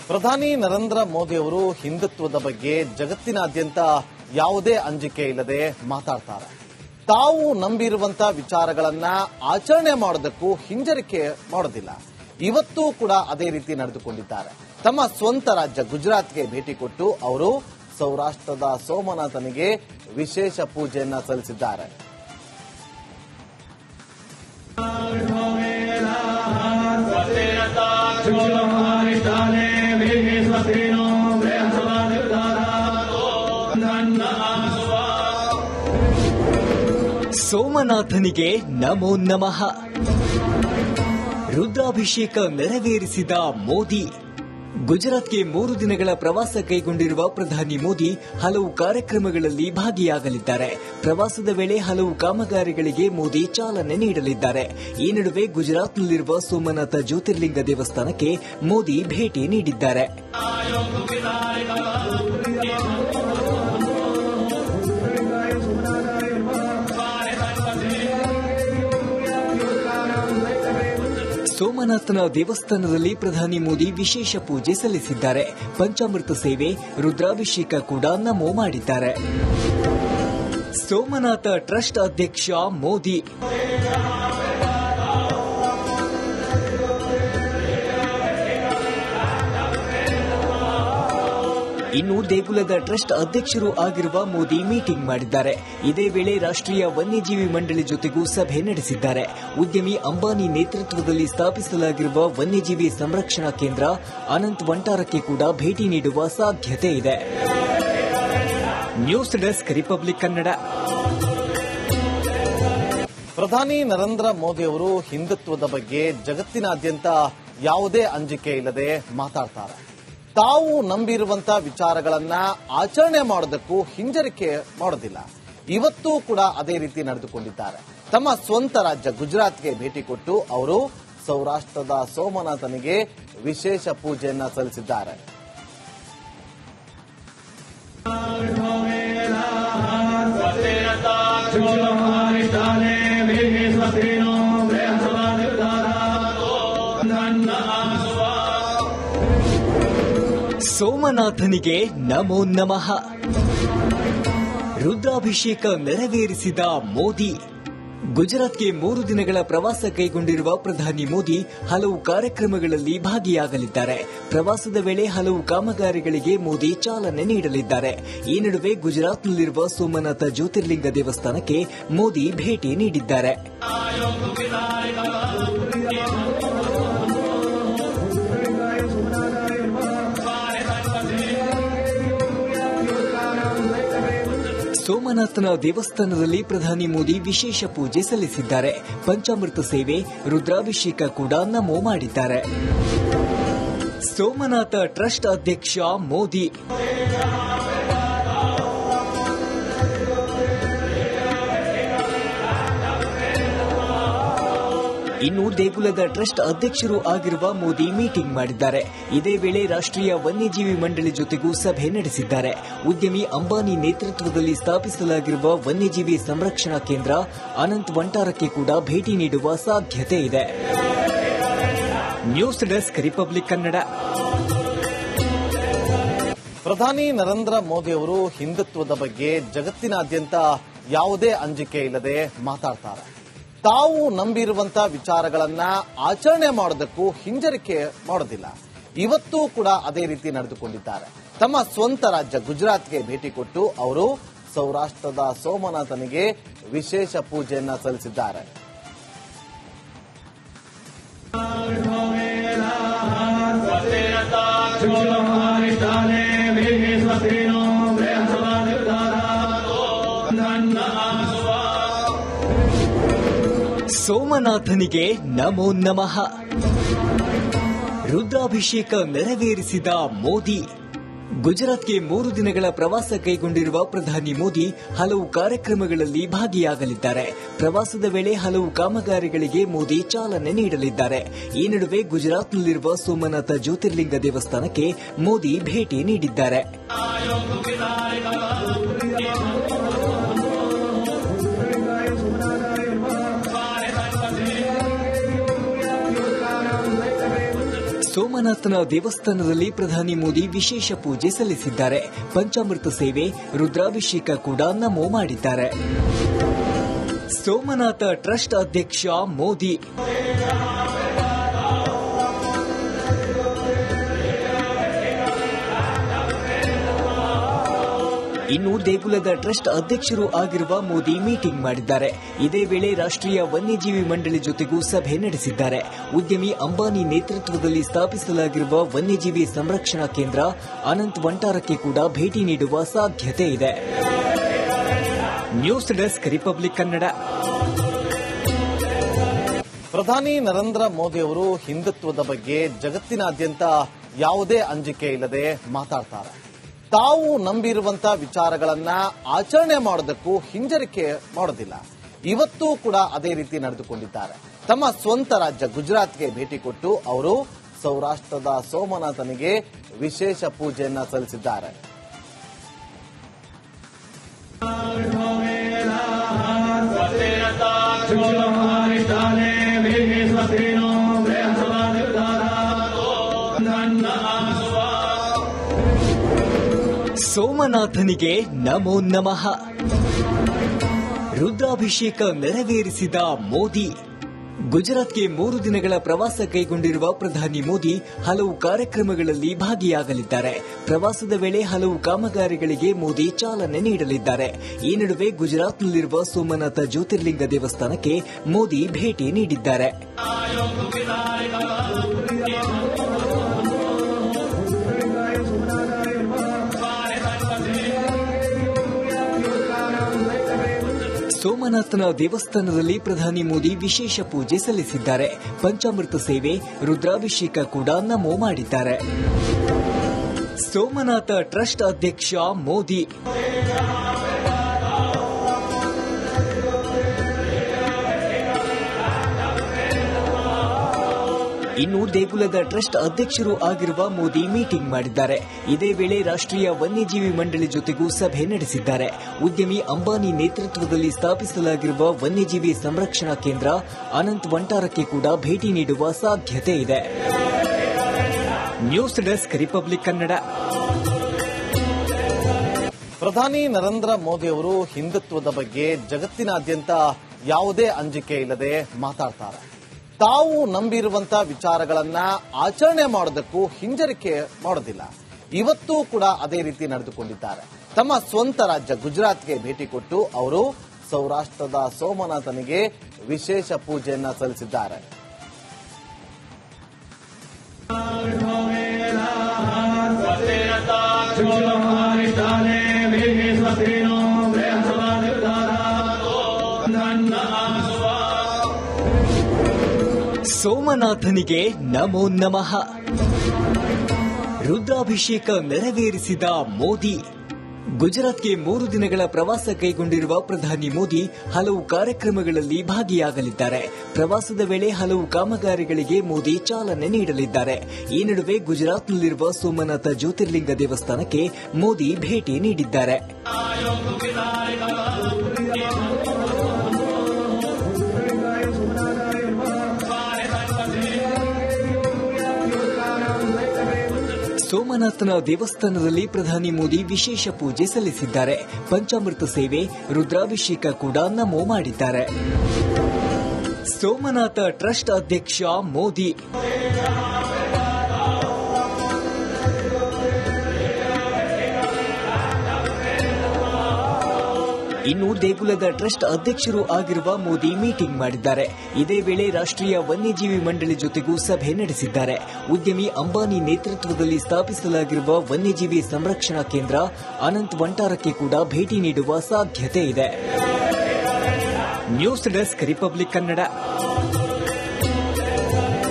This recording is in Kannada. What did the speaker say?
ಪ್ರಧಾನಿ ನರೇಂದ್ರ ಮೋದಿ ಅವರು ಹಿಂದುತ್ವದ ಬಗ್ಗೆ ಜಗತ್ತಿನಾದ್ಯಂತ ಯಾವುದೇ ಅಂಜಿಕೆ ಇಲ್ಲದೆ ಮಾತಾಡ್ತಾರೆ. ತಾವು ನಂಬಿರುವಂತಹ ವಿಚಾರಗಳನ್ನ ಆಚರಣೆ ಮಾಡೋದಕ್ಕೂ ಹಿಂಜರಿಕೆ ಮಾಡೋದಿಲ್ಲ. ಇವತ್ತೂ ಕೂಡ ಅದೇ ರೀತಿ ನಡೆದುಕೊಂಡಿದ್ದಾರೆ. ತಮ್ಮ ಸ್ವಂತ ರಾಜ್ಯ ಗುಜರಾತ್ಗೆ ಭೇಟಿ ಕೊಟ್ಟು ಅವರು ಸೌರಾಷ್ಟ್ರದ ಸೋಮನಾಥನಿಗೆ ವಿಶೇಷ ಪೂಜೆಯನ್ನ ಸಲ್ಲಿಸಿದ್ದಾರೆ. ಸೋಮನಾಥನಿಗೆ ನಮೋ ನಮಃ. ರುದ್ರಾಭಿಷೇಕ ನೆರವೇರಿಸಿದ ಮೋದಿ. ಗುಜರಾತ್ಗೆ 3 ದಿನಗಳ ಪ್ರವಾಸ ಕೈಗೊಂಡಿರುವ ಪ್ರಧಾನಿ ಮೋದಿ ಹಲವು ಕಾರ್ಯಕ್ರಮಗಳಲ್ಲಿ ಭಾಗಿಯಾಗಲಿದ್ದಾರೆ. ಪ್ರವಾಸದ ವೇಳೆ ಹಲವು ಕಾಮಗಾರಿಗಳಿಗೆ ಮೋದಿ ಚಾಲನೆ ನೀಡಲಿದ್ದಾರೆ. ಈ ನಡುವೆ ಗುಜರಾತ್ನಲ್ಲಿರುವ ಸೋಮನಾಥ ಜ್ಯೋತಿರ್ಲಿಂಗ ದೇವಸ್ಥಾನಕ್ಕೆ ಮೋದಿ ಭೇಟಿ ನೀಡಿದ್ದಾರೆ. ಸೋಮನಾಥನ ದೇವಸ್ಥಾನದಲ್ಲಿ ಪ್ರಧಾನಿ ಮೋದಿ ವಿಶೇಷ ಪೂಜೆ ಸಲ್ಲಿಸಿದ್ದಾರೆ. ಪಂಚಾಮೃತ ಸೇವೆ, ರುದ್ರಾಭಿಷೇಕ ಕೂಡ ನಮೋ ಮಾಡಿದ್ದಾರೆ. ಸೋಮನಾಥ ಟ್ರಸ್ಟ್ ಅಧ್ಯಕ್ಷ ಮೋದಿ. ಇನ್ನು ದೇಗುಲದ ಟ್ರಸ್ಟ್ ಅಧ್ಯಕ್ಷರು ಆಗಿರುವ ಮೋದಿ ಮೀಟಿಂಗ್ ಮಾಡಿದ್ದಾರೆ. ಇದೇ ವೇಳೆ ರಾಷ್ಟ್ರೀಯ ವನ್ಯಜೀವಿ ಮಂಡಳಿ ಜೊತೆಗೂ ಸಭೆ ನಡೆಸಿದ್ದಾರೆ. ಉದ್ಯಮಿ ಅಂಬಾನಿ ನೇತೃತ್ವದಲ್ಲಿ ಸ್ಥಾಪಿಸಲಾಗಿರುವ ವನ್ಯಜೀವಿ ಸಂರಕ್ಷಣಾ ಕೇಂದ್ರ ಅನಂತ್ ವಂಟಾರಕ್ಕೆ ಕೂಡ ಭೇಟಿ ನೀಡುವ ಸಾಧ್ಯತೆ ಇದೆ. News desk republic Kannada. ಪ್ರಧಾನಿ ನರೇಂದ್ರ ಮೋದಿ ಅವರು ಹಿಂದುತ್ವದ ಬಗ್ಗೆ ಜಗತ್ತಿನಾದ್ಯಂತ ಯಾವುದೇ ಅಂಜಿಕೆ ಇಲ್ಲದೆ ಮಾತಾಡ್ತಾರೆ. ತಾವು ನಂಬಿರುವಂತಹ ವಿಚಾರಗಳನ್ನ ಆಚರಣೆ ಮಾಡೋದಕ್ಕೂ ಹಿಂಜರಿಕೆ ಮಾಡೋದಿಲ್ಲ. ಇವತ್ತೂ ಕೂಡ ಅದೇ ರೀತಿ ನಡೆದುಕೊಂಡಿದ್ದಾರೆ. ತಮ್ಮ ಸ್ವಂತ ರಾಜ್ಯ ಗುಜರಾತ್ಗೆ ಭೇಟಿ ಕೊಟ್ಟು ಅವರು ಸೌರಾಷ್ಟ್ರದ ಸೋಮನಾಥನಿಗೆ ವಿಶೇಷ ಪೂಜೆಯನ್ನ ಸಲ್ಲಿಸಿದ್ದಾರೆ. ಸೋಮನಾಥನಿಗೆ ನಮೋ ನಮಃ. ರುದ್ರಾಭಿಷೇಕ ನೆರವೇರಿಸಿದ ಮೋದಿ. ಗುಜರಾತ್ಗೆ 3 ದಿನಗಳ ಪ್ರವಾಸ ಕೈಗೊಂಡಿರುವ ಪ್ರಧಾನಿ ಮೋದಿ ಹಲವು ಕಾರ್ಯಕ್ರಮಗಳಲ್ಲಿ ಭಾಗಿಯಾಗಲಿದ್ದಾರೆ. ಪ್ರವಾಸದ ವೇಳೆ ಹಲವು ಕಾಮಗಾರಿಗಳಿಗೆ ಮೋದಿ ಚಾಲನೆ ನೀಡಲಿದ್ದಾರೆ. ಈ ನಡುವೆ ಗುಜರಾತ್ನಲ್ಲಿರುವ ಸೋಮನಾಥ ಜ್ಯೋತಿರ್ಲಿಂಗ ದೇವಸ್ಥಾನಕ್ಕೆ ಮೋದಿ ಭೇಟಿ ನೀಡಿದ್ದಾರೆ. ಸೋಮನಾಥನ ದೇವಸ್ಥಾನದಲ್ಲಿ ಪ್ರಧಾನಿ ಮೋದಿ ವಿಶೇಷ ಪೂಜೆ ಸಲ್ಲಿಸಿದ್ದಾರೆ. ಪಂಚಾಮೃತ ಸೇವೆ, ರುದ್ರಾಭಿಷೇಕ ಕೂಡ ನಮೋ ಮಾಡಿದ್ದಾರೆ. ಸೋಮನಾಥ ಟ್ರಸ್ಟ್ ಅಧ್ಯಕ್ಷ ಮೋದಿ. ಇನ್ನು ದೇಗುಲದ ಟ್ರಸ್ಟ್ ಅಧ್ಯಕ್ಷರು ಆಗಿರುವ ಮೋದಿ ಮೀಟಿಂಗ್ ಮಾಡಿದ್ದಾರೆ. ಇದೇ ವೇಳೆ ರಾಷ್ಟ್ರೀಯ ವನ್ಯಜೀವಿ ಮಂಡಳಿ ಜೊತೆಗೂ ಸಭೆ ನಡೆಸಿದ್ದಾರೆ. ಉದ್ಯಮಿ ಅಂಬಾನಿ ನೇತೃತ್ವದಲ್ಲಿ ಸ್ಥಾಪಿಸಲಾಗಿರುವ ವನ್ಯಜೀವಿ ಸಂರಕ್ಷಣಾ ಕೇಂದ್ರ ಅನಂತ್ ವಂಟಾರಕ್ಕೆ ಕೂಡ ಭೇಟಿ ನೀಡುವ ಸಾಧ್ಯತೆ ಇದೆ. News desk republic Kannada. ಪ್ರಧಾನಿ ನರೇಂದ್ರ ಮೋದಿ ಅವರು ಹಿಂದುತ್ವದ ಬಗ್ಗೆ ಜಗತ್ತಿನಾದ್ಯಂತ ಯಾವುದೇ ಅಂಜಿಕೆ ಇಲ್ಲದೆ ಮಾತಾಡ್ತಾರೆ. ತಾವು ನಂಬಿರುವಂತಹ ವಿಚಾರಗಳನ್ನ ಆಚರಣೆ ಮಾಡೋದಕ್ಕೂ ಹಿಂಜರಿಕೆ ಮಾಡೋದಿಲ್ಲ. ಇವತ್ತೂ ಕೂಡ ಅದೇ ರೀತಿ ನಡೆದುಕೊಂಡಿದ್ದಾರೆ. ತಮ್ಮ ಸ್ವಂತ ರಾಜ್ಯ ಗುಜರಾತ್ಗೆ ಭೇಟಿ ಕೊಟ್ಟು ಅವರು ಸೌರಾಷ್ಟ್ರದ ಸೋಮನಾಥನಿಗೆ ವಿಶೇಷ ಪೂಜೆಯನ್ನ ಸಲ್ಲಿಸಿದ್ದಾರೆ. ಸೋಮನಾಥನಿಗೆ ನಮೋ ನಮಃ. ರುದ್ರಾಭಿಷೇಕ ನೆರವೇರಿಸಿದ ಮೋದಿ. ಗುಜರಾತ್ಗೆ 3 ದಿನಗಳ ಪ್ರವಾಸ ಕೈಗೊಂಡಿರುವ ಪ್ರಧಾನಿ ಮೋದಿ ಹಲವು ಕಾರ್ಯಕ್ರಮಗಳಲ್ಲಿ ಭಾಗಿಯಾಗಲಿದ್ದಾರೆ. ಪ್ರವಾಸದ ವೇಳೆ ಹಲವು ಕಾಮಗಾರಿಗಳಿಗೆ ಮೋದಿ ಚಾಲನೆ ನೀಡಲಿದ್ದಾರೆ. ಈ ನಡುವೆ ಗುಜರಾತ್ನಲ್ಲಿರುವ ಸೋಮನಾಥ ಜ್ಯೋತಿರ್ಲಿಂಗ ದೇವಸ್ಥಾನಕ್ಕೆ ಮೋದಿ ಭೇಟಿ ನೀಡಿದ್ದಾರೆ. ಸೋಮನಾಥನ ದೇವಸ್ಥಾನದಲ್ಲಿ ಪ್ರಧಾನಿ ಮೋದಿ ವಿಶೇಷ ಪೂಜೆ ಸಲ್ಲಿಸಿದ್ದಾರೆ. ಪಂಚಾಮೃತ ಸೇವೆ, ರುದ್ರಾಭಿಷೇಕ ಕೂಡ ನಮೋ ಮಾಡಿದ್ದಾರೆ. ಸೋಮನಾಥ ಟ್ರಸ್ಟ್ ಅಧ್ಯಕ್ಷ ಮೋದಿ ಇನ್ನು ದೇಗುಲದ ಟ್ರಸ್ಟ್ ಅಧ್ಯಕ್ಷರು ಆಗಿರುವ ಮೋದಿ ಮೀಟಿಂಗ್ ಮಾಡಿದ್ದಾರೆ. ಇದೇ ವೇಳೆ ರಾಷ್ಟ್ರೀಯ ವನ್ಯಜೀವಿ ಮಂಡಳಿ ಜೊತೆಗೂ ಸಭೆ ನಡೆಸಿದ್ದಾರೆ. ಉದ್ಯಮಿ ಅಂಬಾನಿ ನೇತೃತ್ವದಲ್ಲಿ ಸ್ಥಾಪಿಸಲಾಗಿರುವ ವನ್ಯಜೀವಿ ಸಂರಕ್ಷಣಾ ಕೇಂದ್ರ ಅನಂತ್ ವಂಟಾರಕ್ಕೆ ಕೂಡ ಭೇಟಿ ನೀಡುವ ಸಾಧ್ಯತೆ ಇದೆ. News desk republic Kannada. ಪ್ರಧಾನಿ ನರೇಂದ್ರ ಮೋದಿ ಅವರು ಹಿಂದುತ್ವದ ಬಗ್ಗೆ ಜಗತ್ತಿನಾದ್ಯಂತ ಯಾವುದೇ ಅಂಜಿಕೆ ಇಲ್ಲದೆ ಮಾತಾಡ್ತಾರೆ. ತಾವು ನಂಬಿರುವಂತಹ ವಿಚಾರಗಳನ್ನ ಆಚರಣೆ ಮಾಡೋದಕ್ಕೂ ಹಿಂಜರಿಕೆ ಮಾಡೋದಿಲ್ಲ. ಇವತ್ತೂ ಕೂಡ ಅದೇ ರೀತಿ ನಡೆದುಕೊಂಡಿದ್ದಾರೆ. ತಮ್ಮ ಸ್ವಂತ ರಾಜ್ಯ ಗುಜರಾತ್ಗೆ ಭೇಟಿ ಕೊಟ್ಟು ಅವರು ಸೌರಾಷ್ಟ್ರದ ಸೋಮನಾಥನಿಗೆ ವಿಶೇಷ ಪೂಜೆಯನ್ನ ಸಲ್ಲಿಸಿದ್ದಾರೆ. ಸೋಮನಾಥನಿಗೆ ನಮೋ ನಮಃ. ರುದ್ರಾಭಿಷೇಕ ನೆರವೇರಿಸಿದ ಮೋದಿ. ಗುಜರಾತ್ಗೆ 3 ದಿನಗಳ ಪ್ರವಾಸ ಕೈಗೊಂಡಿರುವ ಪ್ರಧಾನಿ ಮೋದಿ ಹಲವು ಕಾರ್ಯಕ್ರಮಗಳಲ್ಲಿ ಭಾಗಿಯಾಗಲಿದ್ದಾರೆ. ಪ್ರವಾಸದ ವೇಳೆ ಹಲವು ಕಾಮಗಾರಿಗಳಿಗೆ ಮೋದಿ ಚಾಲನೆ ನೀಡಲಿದ್ದಾರೆ. ಈ ನಡುವೆ ಗುಜರಾತ್ನಲ್ಲಿರುವ ಸೋಮನಾಥ ಜ್ಯೋತಿರ್ಲಿಂಗ ದೇವಸ್ಥಾನಕ್ಕೆ ಮೋದಿ ಭೇಟಿ ನೀಡಿದ್ದಾರೆ. ಸೋಮನಾಥನ ದೇವಸ್ಥಾನದಲ್ಲಿ ಪ್ರಧಾನಿ ಮೋದಿ ವಿಶೇಷ ಪೂಜೆ ಸಲ್ಲಿಸಿದ್ದಾರೆ. ಪಂಚಾಮೃತ ಸೇವೆ, ರುದ್ರಾಭಿಷೇಕ ಕೂಡ ನಮೋ ಮಾಡಿದ್ದಾರೆ. ಸೋಮನಾಥ ಟ್ರಸ್ಟ್ ಅಧ್ಯಕ್ಷ ಮೋದಿ ಇನ್ನು ದೇಗುಲದ ಟ್ರಸ್ಟ್ ಅಧ್ಯಕ್ಷರು ಆಗಿರುವ ಮೋದಿ ಮೀಟಿಂಗ್ ಮಾಡಿದ್ದಾರೆ. ಇದೇ ವೇಳೆ ರಾಷ್ಟ್ರೀಯ ವನ್ಯಜೀವಿ ಮಂಡಳಿ ಜೊತೆಗೂ ಸಭೆ ನಡೆಸಿದ್ದಾರೆ. ಉದ್ಯಮಿ ಅಂಬಾನಿ ನೇತೃತ್ವದಲ್ಲಿ ಸ್ಥಾಪಿಸಲಾಗಿರುವ ವನ್ಯಜೀವಿ ಸಂರಕ್ಷಣಾ ಕೇಂದ್ರ ಅನಂತ್ ವಂಟಾರಕ್ಕೆ ಕೂಡ ಭೇಟಿ ನೀಡುವ ಸಾಧ್ಯತೆ ಇದೆ. News desk republic Kannada. ಪ್ರಧಾನಿ ನರೇಂದ್ರ ಮೋದಿ ಅವರು ಹಿಂದುತ್ವದ ಬಗ್ಗೆ ಜಗತ್ತಿನಾದ್ಯಂತ ಯಾವುದೇ ಅಂಜಿಕೆ ಇಲ್ಲದೆ ಮಾತಾಡ್ತಾರೆ. ತಾವು ನಂಬಿರುವಂತಹ ವಿಚಾರಗಳನ್ನ ಆಚರಣೆ ಮಾಡೋದಕ್ಕೂ ಹಿಂಜರಿಕೆ ಮಾಡೋದಿಲ್ಲ. ಇವತ್ತೂ ಕೂಡ ಅದೇ ರೀತಿ ನಡೆದುಕೊಂಡಿದ್ದಾರೆ. ತಮ್ಮ ಸ್ವಂತ ರಾಜ್ಯ ಗುಜರಾತ್ಗೆ ಭೇಟಿ ಕೊಟ್ಟು ಅವರು ಸೌರಾಷ್ಟ್ರದ ಸೋಮನಾಥನಿಗೆ ವಿಶೇಷ ಪೂಜೆಯನ್ನ ಸಲ್ಲಿಸಿದ್ದಾರೆ. ಸೋಮನಾಥನಿಗೆ ನಮೋ ನಮಃ. ರುದ್ರಾಭಿಷೇಕ ನೆರವೇರಿಸಿದ ಮೋದಿ. ಗುಜರಾತ್ಗೆ 3 ದಿನಗಳ ಪ್ರವಾಸ ಕೈಗೊಂಡಿರುವ ಪ್ರಧಾನಿ ಮೋದಿ ಹಲವು ಕಾರ್ಯಕ್ರಮಗಳಲ್ಲಿ ಭಾಗಿಯಾಗಲಿದ್ದಾರೆ. ಪ್ರವಾಸದ ವೇಳೆ ಹಲವು ಕಾಮಗಾರಿಗಳಿಗೆ ಮೋದಿ ಚಾಲನೆ ನೀಡಲಿದ್ದಾರೆ. ಈ ನಡುವೆ ಗುಜರಾತ್ನಲ್ಲಿರುವ ಸೋಮನಾಥ ಜ್ಯೋತಿರ್ಲಿಂಗ ದೇವಸ್ಥಾನಕ್ಕೆ ಮೋದಿ ಭೇಟಿ ನೀಡಿದ್ದಾರೆ. ಸೋಮನಾಥನ ದೇವಸ್ಥಾನದಲ್ಲಿ ಪ್ರಧಾನಿ ಮೋದಿ ವಿಶೇಷ ಪೂಜೆ ಸಲ್ಲಿಸಿದ್ದಾರೆ. ಪಂಚಾಮೃತ ಸೇವೆ, ರುದ್ರಾಭಿಷೇಕ ಕೂಡ ನಮೋ ಮಾಡಿದ್ದಾರೆ. ಸೋಮನಾಥ ಟ್ರಸ್ಟ್ ಅಧ್ಯಕ್ಷ ಮೋದಿ ಇನ್ನು ದೇಗುಲದ ಟ್ರಸ್ಟ್ ಅಧ್ಯಕ್ಷರು ಆಗಿರುವ ಮೋದಿ ಮೀಟಿಂಗ್ ಮಾಡಿದ್ದಾರೆ. ಇದೇ ವೇಳೆ ರಾಷ್ಟ್ರೀಯ ವನ್ಯಜೀವಿ ಮಂಡಳಿ ಜೊತೆಗೂ ಸಭೆ ನಡೆಸಿದ್ದಾರೆ. ಉದ್ಯಮಿ ಅಂಬಾನಿ ನೇತೃತ್ವದಲ್ಲಿ ಸ್ಥಾಪಿಸಲಾಗಿರುವ ವನ್ಯಜೀವಿ ಸಂರಕ್ಷಣಾ ಕೇಂದ್ರ ಅನಂತ್ ವಂಟಾರಕ್ಕೆ ಕೂಡ ಭೇಟಿ ನೀಡುವ ಸಾಧ್ಯತೆ ಇದೆ. News desk republic Kannada.